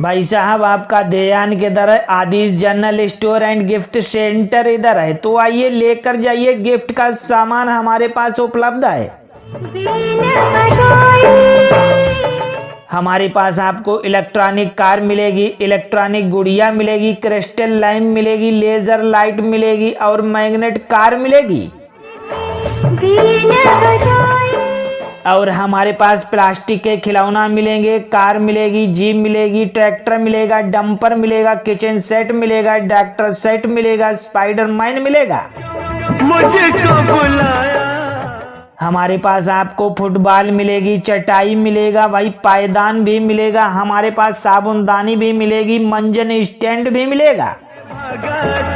भाई साहब आपका ध्यान किधर है? Aadish general store and gift centre इधर है, तो आइए लेकर जाइए गिफ्ट का सामान हमारे पास उपलब्ध है। हमारे पास आपको इलेक्ट्रॉनिक कार मिलेगी, इलेक्ट्रॉनिक गुड़िया मिलेगी, क्रिस्टल लैंप मिलेगी, लेजर लाइट मिलेगी और मैग्नेट कार मिलेगी। और हमारे पास प्लास्टिक के खिलौना मिलेंगे, कार मिलेगी, जीप मिलेगी, ट्रैक्टर मिलेगा, डंपर मिलेगा, किचन सेट मिलेगा, डॉक्टर सेट मिलेगा, स्पाइडरमैन मिलेगा। मुझे क्यों बुलाया? हमारे पास आपको फुटबॉल मिलेगी, चटाई मिलेगा, भाई पायदान भी मिलेगा, हमारे पास साबुनदानी भी मिलेगी, मंजन स्टैंड भी मिलेगा।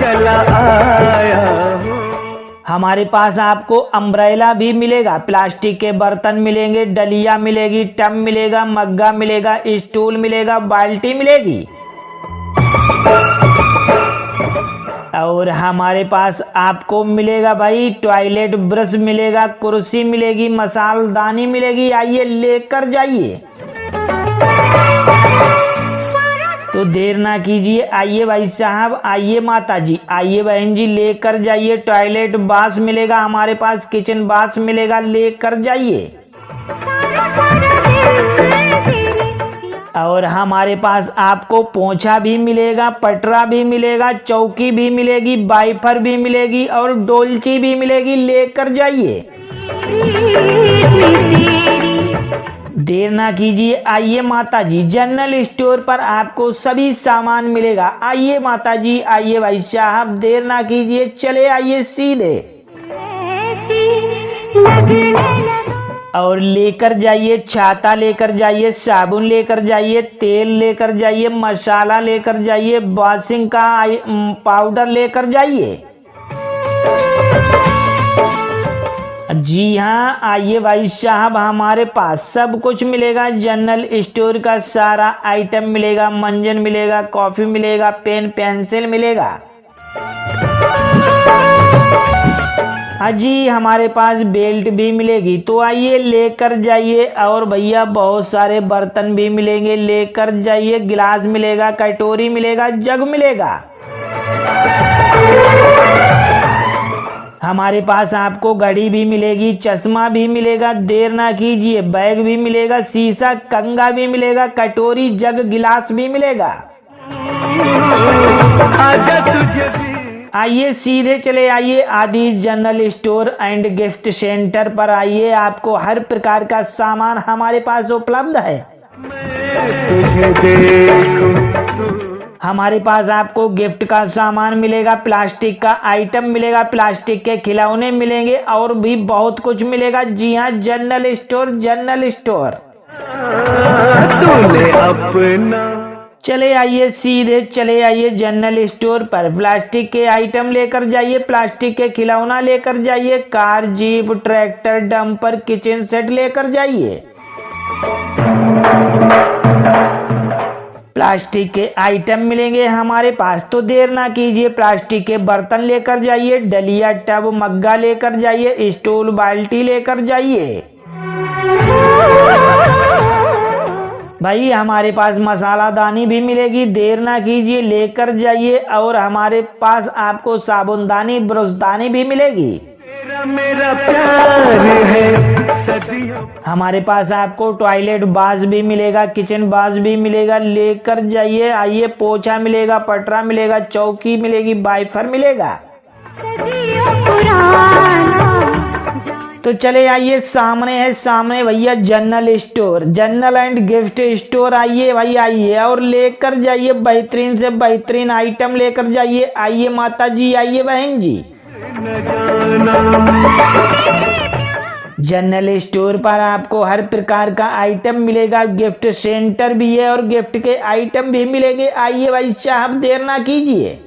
चला आया। हमारे पास आपको अम्ब्रेला भी मिलेगा, प्लास्टिक के बर्तन मिलेंगे, डलिया मिलेगी, टब मिलेगा, मग्गा मिलेगा, स्टूल मिलेगा, बाल्टी मिलेगी। और हमारे पास आपको मिलेगा भाई टॉयलेट ब्रश मिलेगा, कुर्सी मिलेगी, मसालदानी मिलेगी। आइए लेकर जाइए। तो देर ना कीजिए, आइए भाई साहब, आइए माता जी, आइए बहन जी, लेकर जाइए। टॉयलेट बाथ मिलेगा हमारे पास, किचन बाथ मिलेगा, लेकर जाइए। और हमारे पास आपको पोंछा भी मिलेगा, पटरा भी मिलेगा, चौकी भी मिलेगी, वाइपर भी मिलेगी और डोलची भी मिलेगी, लेकर जाइए। देर ना कीजिए, आइए माता जी, जनरल स्टोर पर आपको सभी सामान मिलेगा। आइए माता जी, आइए भाई साहब, देर ना कीजिए, चले आइए सीधे और लेकर जाइए। छाता लेकर जाइए, साबुन लेकर जाइए, तेल लेकर जाइए, मसाला लेकर जाइए, वॉशिंग का पाउडर लेकर जाइए। जी हाँ, आइए भाई साहब, हमारे पास सब कुछ मिलेगा। जनरल स्टोर का सारा आइटम मिलेगा, मंजन मिलेगा, कॉफी मिलेगा, पेन पेंसिल मिलेगा। हाँ जी, हमारे पास बेल्ट भी मिलेगी, तो आइए लेकर जाइए। और भैया बहुत सारे बर्तन भी मिलेंगे, लेकर जाइए। गिलास मिलेगा, कटोरी मिलेगा, जग मिलेगा। हमारे पास आपको घड़ी भी मिलेगी, चश्मा भी मिलेगा, देर ना कीजिए, बैग भी मिलेगा, शीशा कंगा भी मिलेगा, कटोरी जग गिलास भी मिलेगा। आइए सीधे चले आइए Aadish general store and gift centre पर आइए, आपको हर प्रकार का सामान हमारे पास उपलब्ध है। हमारे पास आपको गिफ्ट का सामान मिलेगा, प्लास्टिक का आइटम मिलेगा, प्लास्टिक के खिलौने मिलेंगे और भी बहुत कुछ मिलेगा। जी हाँ, जनरल स्टोर, जनरल स्टोर। चले आइए सीधे, चले आइए जनरल स्टोर पर। प्लास्टिक के आइटम लेकर जाइए, प्लास्टिक के खिलौना लेकर जाइए, car, jeep, tractor, dumper, kitchen set लेकर जाइए। प्लास्टिक के आइटम मिलेंगे हमारे पास, तो देर ना कीजिए, प्लास्टिक के बर्तन लेकर जाइए, डलिया, टब, मग्गा लेकर जाइए, स्टूल, बाल्टी लेकर जाइए। भाई हमारे पास मसालादानी भी मिलेगी, देर ना कीजिए, लेकर जाइए। और हमारे पास आपको साबुनदानी, ब्रशदानी भी मिलेगी। मेरा प्यार है। हमारे पास आपको टॉयलेट बाथ भी मिलेगा, किचन बाथ भी मिलेगा, लेकर जाइए। आइए, पोछा मिलेगा, पटरा मिलेगा, चौकी मिलेगी, वाइपर मिलेगा। तो चले आइए, सामने है, सामने भैया general store, general and gift store. आइए भाई, आइए और लेकर जाइए, बेहतरीन से बेहतरीन आइटम लेकर जाइए। आइए माता जी, आइए बहन जी। जनरल स्टोर पर आपको हर प्रकार का आइटम मिलेगा, गिफ्ट सेंटर भी है और गिफ्ट के आइटम भी मिलेंगे। आइए भाई साहब, देर ना कीजिए।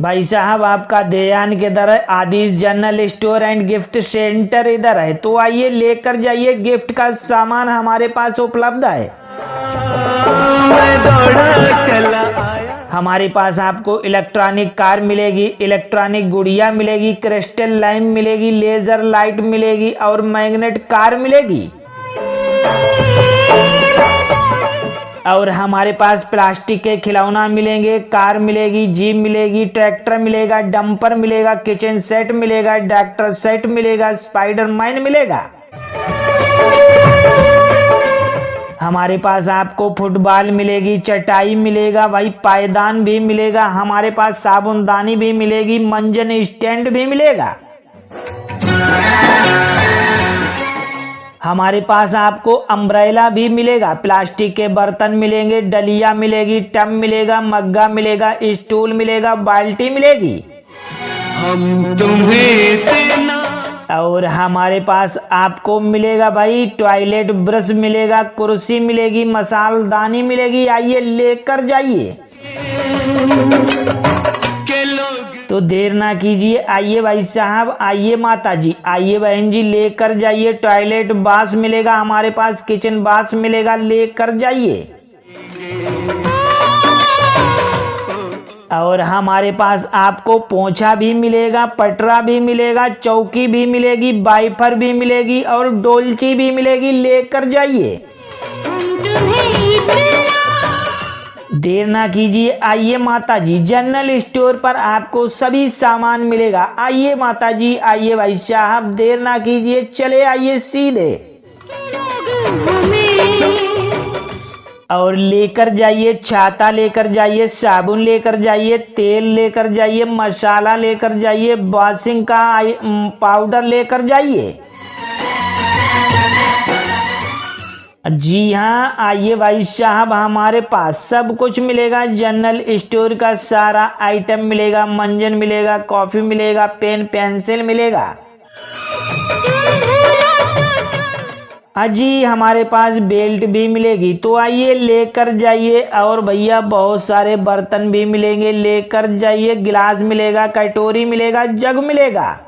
भाई साहब आपका ध्यान किधर है? Aadish general store and gift centre इधर है, तो आइए लेकर जाइए, गिफ्ट का सामान हमारे पास उपलब्ध है। हमारे पास आपको इलेक्ट्रॉनिक कार मिलेगी, इलेक्ट्रॉनिक गुड़िया मिलेगी, क्रिस्टल लैंप मिलेगी, लेजर लाइट मिलेगी और मैग्नेट कार मिलेगी। और हमारे पास प्लास्टिक के खिलौना मिलेंगे, कार मिलेगी, जीप मिलेगी, ट्रैक्टर मिलेगा, डंपर मिलेगा, किचन सेट मिलेगा, डॉक्टर सेट मिलेगा, स्पाइडरमैन मिलेगा। हमारे पास आपको फुटबॉल मिलेगी, चटाई मिलेगा, भाई पायदान भी मिलेगा, हमारे पास साबुनदानी भी मिलेगी, मंजन स्टैंड भी मिलेगा। हमारे पास आपको अम्ब्रेला भी मिलेगा, प्लास्टिक के बर्तन मिलेंगे, डलिया मिलेगी, टब मिलेगा, मग्गा मिलेगा, स्टूल मिलेगा, बाल्टी मिलेगी। हम तुम्हें और हमारे पास आपको मिलेगा भाई टॉयलेट ब्रश मिलेगा, कुर्सी मिलेगी, मसालदानी मिलेगी, आइए लेकर जाइए। तो देर ना कीजिए, आइए भाई साहब, आइए माता जी, आइए बहन जी, लेकर जाइए। टॉयलेट बाथ मिलेगा हमारे पास, किचन बाथ मिलेगा, लेकर जाइए। और हमारे पास आपको पोंछा भी मिलेगा, पटरा भी मिलेगा, चौकी भी मिलेगी, वाइफर भी मिलेगी और डोलची भी मिलेगी, लेकर जाइए। देर ना कीजिए, आइए माता जी, जनरल स्टोर पर आपको सभी सामान मिलेगा। आइए माता जी, आइए भाई साहब, देर ना कीजिए, चले आइए सीधे और लेकर जाइए। छाता लेकर जाइए, साबुन लेकर जाइए, तेल लेकर जाइए, मसाला लेकर जाइए, वॉशिंग का पाउडर लेकर जाइए। जी हाँ, आइए भाई साहब, हमारे पास सब कुछ मिलेगा। जनरल स्टोर का सारा आइटम मिलेगा, मंजन मिलेगा, कॉफी मिलेगा, पेन पेंसिल मिलेगा। जी हमारे पास बेल्ट भी मिलेगी, तो आइए लेकर जाइए। और भैया बहुत सारे बर्तन भी मिलेंगे, लेकर जाइए। गिलास मिलेगा, कटोरी मिलेगा, जग मिलेगा।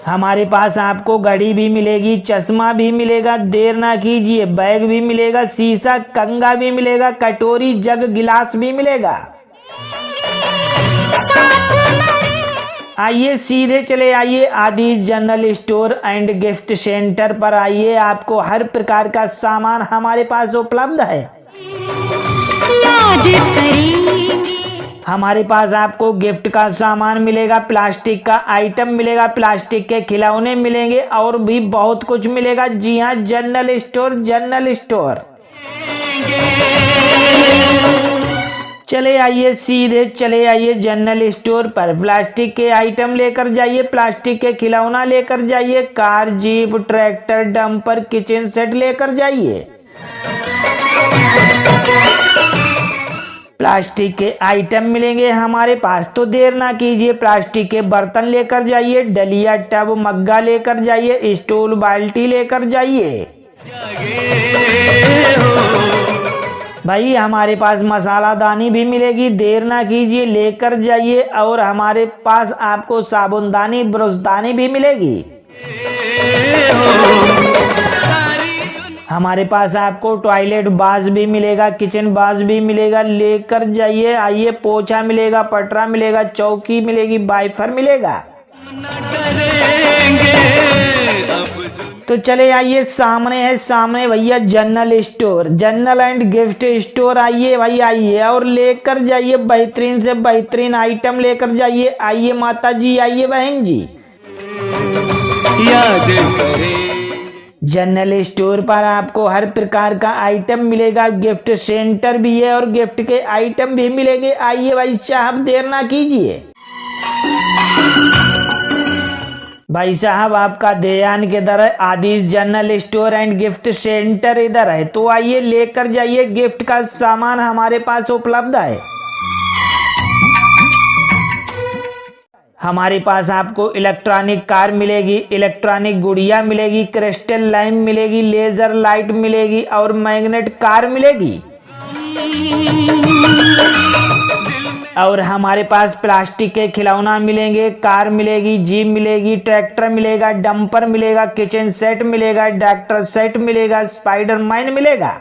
हमारे पास आपको घड़ी भी मिलेगी, चश्मा भी मिलेगा, देर ना कीजिए, बैग भी मिलेगा, शीशा कंगा भी मिलेगा, कटोरी जग गिलास भी मिलेगा। आइए सीधे चले आइए Aadish general store and gift centre पर आइए, आपको हर प्रकार का सामान हमारे पास उपलब्ध है। हमारे पास आपको गिफ्ट का सामान मिलेगा, प्लास्टिक का आइटम मिलेगा, प्लास्टिक के खिलौने मिलेंगे और भी बहुत कुछ मिलेगा। जी हाँ, जनरल स्टोर, जनरल स्टोर। चले आइए सीधे, चले आइए जनरल स्टोर पर। प्लास्टिक के आइटम लेकर जाइए, प्लास्टिक के खिलौना लेकर जाइए, car, jeep, tractor, dumper, kitchen set लेकर जाइए। प्लास्टिक के आइटम मिलेंगे हमारे पास, तो देर ना कीजिए, प्लास्टिक के बर्तन लेकर जाइए, डलिया, टब, मग्गा लेकर जाइए, स्टूल, बाल्टी लेकर जाइए। भाई हमारे पास मसालादानी भी मिलेगी, देर ना कीजिए, लेकर जाइए। और हमारे पास आपको साबुनदानी, ब्रशदानी भी मिलेगी। हमारे पास आपको टॉयलेट बाथ भी मिलेगा, किचन बाथ भी मिलेगा, लेकर जाइए। आइए, पोछा मिलेगा, पटरा मिलेगा, चौकी मिलेगी, वाइफर मिलेगा। तो चले आइए, सामने है, सामने भैया general store, general and gift store. आइए भाई, आइए और लेकर जाइए, बेहतरीन से बेहतरीन आइटम लेकर जाइए। आइए माता जी, आइए बहन जी। जनरल स्टोर पर आपको हर प्रकार का आइटम मिलेगा, गिफ्ट सेंटर भी है और गिफ्ट के आइटम भी मिलेंगे। आइए भाई साहब, देर ना कीजिए। भाई साहब, आपका ध्यान किधर है? Aadish general store and gift centre इधर है, तो आइए लेकर जाइए। गिफ्ट का सामान हमारे पास उपलब्ध है। हमारे पास आपको इलेक्ट्रॉनिक कार मिलेगी, इलेक्ट्रॉनिक गुड़िया मिलेगी, क्रिस्टल लैंप मिलेगी, लेजर लाइट मिलेगी और मैग्नेट कार मिलेगी। और हमारे पास प्लास्टिक के खिलौना मिलेंगे, कार मिलेगी, जीप मिलेगी, ट्रैक्टर मिलेगा, डंपर मिलेगा, किचन सेट मिलेगा, डॉक्टर सेट मिलेगा, स्पाइडरमैन मिलेगा।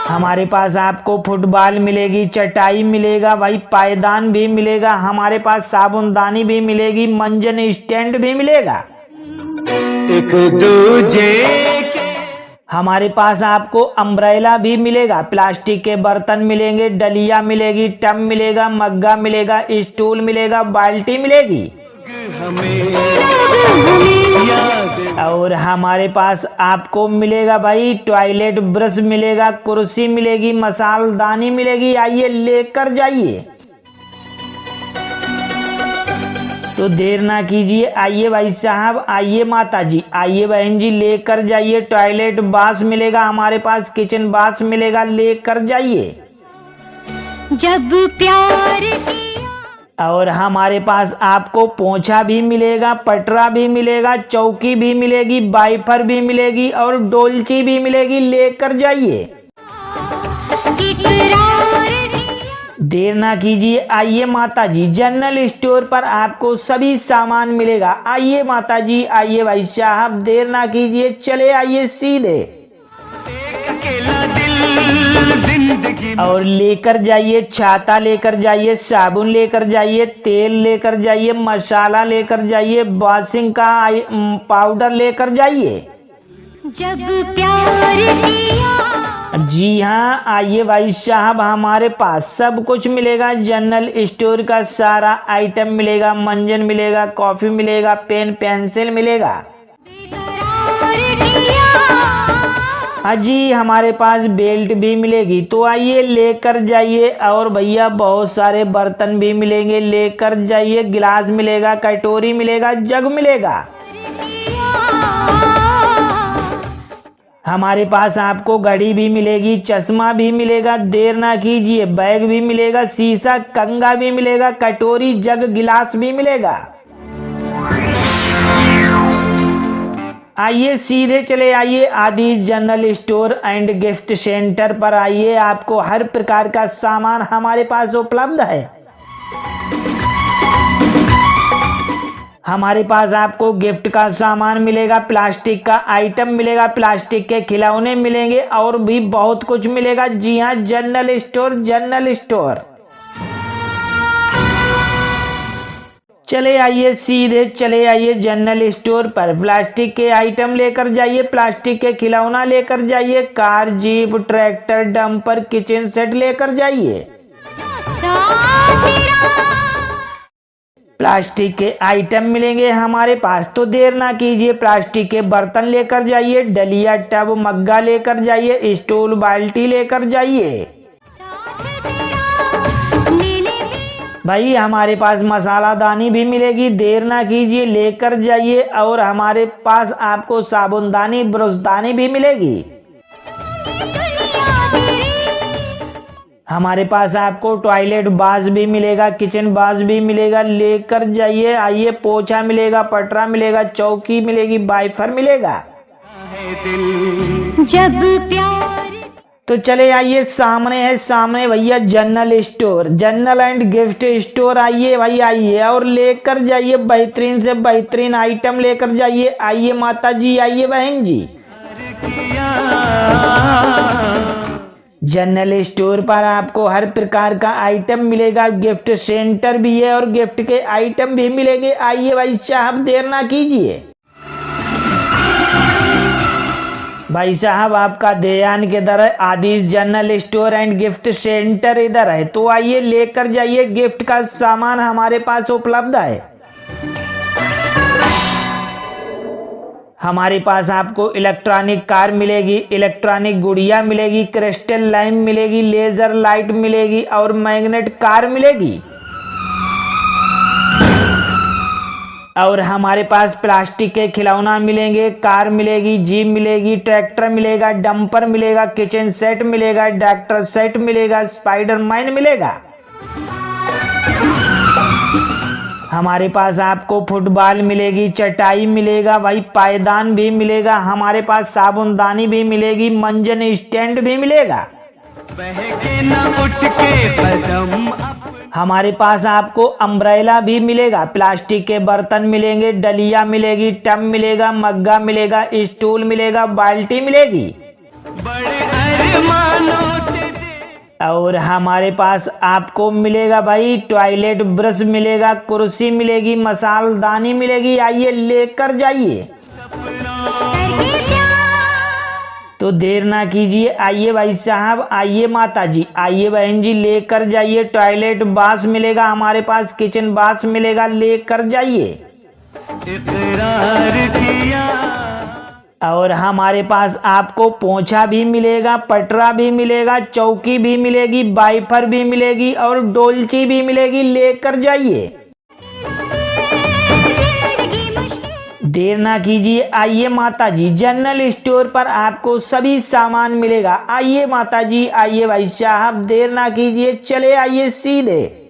हमारे पास आपको फुटबॉल मिलेगी, चटाई मिलेगा भाई, पायदान भी मिलेगा, हमारे पास साबुनदानी भी मिलेगी, मंजन स्टैंड भी मिलेगा। एक दूजे हमारे पास आपको अम्ब्रेला भी मिलेगा, प्लास्टिक के बर्तन मिलेंगे, डलिया मिलेगी, टब मिलेगा, मग्गा मिलेगा, स्टूल मिलेगा, बाल्टी मिलेगी। और हमारे पास आपको मिलेगा भाई टॉयलेट ब्रश मिलेगा, कुर्सी मिलेगी, मसालदानी मिलेगी। आइए लेकर जाइए। तो देर ना कीजिए, आइए भाई साहब, आइए माता जी, आइए बहन जी, लेकर जाइए। टॉयलेट बाथ मिलेगा हमारे पास, किचन बाथ मिलेगा, लेकर जाइए। जब प्यार किया। और हमारे पास आपको पोंछा भी मिलेगा, पटरा भी मिलेगा, चौकी भी मिलेगी, वाइफर भी मिलेगी और डोलची भी मिलेगी, लेकर जाइए। देर ना कीजिए, आइए माता जी, जनरल स्टोर पर आपको सभी सामान मिलेगा। आइए माता जी, आइए भाई साहब, देर ना कीजिए, चले आइए सीधे। और लेकर जाइए छाता, लेकर जाइए साबुन, लेकर जाइए तेल, लेकर जाइए मसाला, लेकर जाइए वॉशिंग का पाउडर, लेकर जाइए। जब प्यार किया। जी हाँ, आइए भाई साहब, हमारे पास सब कुछ मिलेगा। जनरल स्टोर का सारा आइटम मिलेगा, मंजन मिलेगा, कॉफी मिलेगा, पेन पेंसिल मिलेगा। हाँ जी, हमारे पास बेल्ट भी मिलेगी, तो आइए लेकर जाइए। और भैया बहुत सारे बर्तन भी मिलेंगे, लेकर जाइए। गिलास मिलेगा, कटोरी मिलेगा, जग मिलेगा। हमारे पास आपको घड़ी भी मिलेगी, चश्मा भी मिलेगा। देर ना कीजिए, बैग भी मिलेगा, शीशा कंगा भी मिलेगा, कटोरी जग गिलास भी मिलेगा। आइए सीधे चले आइए Aadish general store and gift centre पर। आइए, आपको हर प्रकार का सामान हमारे पास उपलब्ध है। हमारे पास आपको गिफ्ट का सामान मिलेगा, प्लास्टिक का आइटम मिलेगा, प्लास्टिक के खिलौने मिलेंगे और भी बहुत कुछ मिलेगा। जी हाँ, जनरल स्टोर, जनरल स्टोर। चले आइए सीधे, चले आइए जनरल स्टोर पर। प्लास्टिक के आइटम लेकर जाइए, प्लास्टिक के खिलौना लेकर जाइए, car, jeep, tractor, dumper, kitchen set लेकर जाइए। प्लास्टिक के आइटम मिलेंगे हमारे पास, तो देर ना कीजिए, प्लास्टिक के बर्तन लेकर जाइए, डलिया, टब, मग्गा लेकर जाइए, स्टूल, बाल्टी लेकर जाइए। भाई हमारे पास मसालादानी भी मिलेगी, देर ना कीजिए, लेकर जाइए। और हमारे पास आपको साबुनदानी, ब्रशदानी भी मिलेगी। हमारे पास आपको टॉयलेट बाथ भी मिलेगा, किचन बाथ भी मिलेगा, लेकर जाइए। आइए, पोछा मिलेगा, पटरा मिलेगा, चौकी मिलेगी, वाइफर मिलेगा। जब प्यार। तो चले आइए, सामने है, सामने भैया general store, general and gift store. आइए भाई, आइए और लेकर जाइए, बेहतरीन से बेहतरीन आइटम लेकर जाइए। आइए माता जी, आइए बहन जी। जनरल स्टोर पर आपको हर प्रकार का आइटम मिलेगा, गिफ्ट सेंटर भी है और गिफ्ट के आइटम भी मिलेंगे। आइए भाई साहब, देर ना कीजिए। भाई साहब, आपका ध्यान किधर है? Aadish general store and gift centre इधर है, तो आइए लेकर जाइए। गिफ्ट का सामान हमारे पास उपलब्ध है। हमारे पास आपको इलेक्ट्रॉनिक कार मिलेगी, इलेक्ट्रॉनिक गुड़िया मिलेगी, क्रिस्टल लैंप मिलेगी, लेजर लाइट मिलेगी और मैग्नेट कार मिलेगी। और हमारे पास प्लास्टिक के खिलौना मिलेंगे, कार मिलेगी, जीप मिलेगी, ट्रैक्टर मिलेगा, डंपर मिलेगा, किचन सेट मिलेगा, डॉक्टर सेट मिलेगा, स्पाइडरमैन मिलेगा। हमारे पास आपको फुटबॉल मिलेगी, चटाई मिलेगा भाई, पायदान भी मिलेगा, हमारे पास साबुनदानी भी मिलेगी, मंजन स्टैंड भी मिलेगा। हमारे पास आपको अम्ब्रेला भी मिलेगा, प्लास्टिक के बर्तन मिलेंगे, डलिया मिलेगी, टब मिलेगा, मग्गा मिलेगा, स्टूल मिलेगा, बाल्टी मिलेगी। मेहमानों से और हमारे पास आपको मिलेगा भाई टॉयलेट ब्रश मिलेगा, कुर्सी मिलेगी, मसालदानी मिलेगी, आइए लेकर जाइए। करके प्यार तो देर ना कीजिए, आइए भाई साहब, आइए माता जी, आइए बहन जी, लेकर जाइए। टॉयलेट बाथ मिलेगा हमारे पास, किचन बाथ मिलेगा, लेकर जाइए। इकरार किया और हमारे पास आपको पोंछा भी मिलेगा, पटरा भी मिलेगा, चौकी भी मिलेगी, वाइपर भी मिलेगी और डोलची भी मिलेगी, लेकर जाइए। जिंदगी मुश्किल देर ना कीजिए, आइए माता जी, जनरल स्टोर पर आपको सभी सामान मिलेगा। आइए माता जी, आइए भाई साहब, देर ना कीजिए, चले आइए सीधे।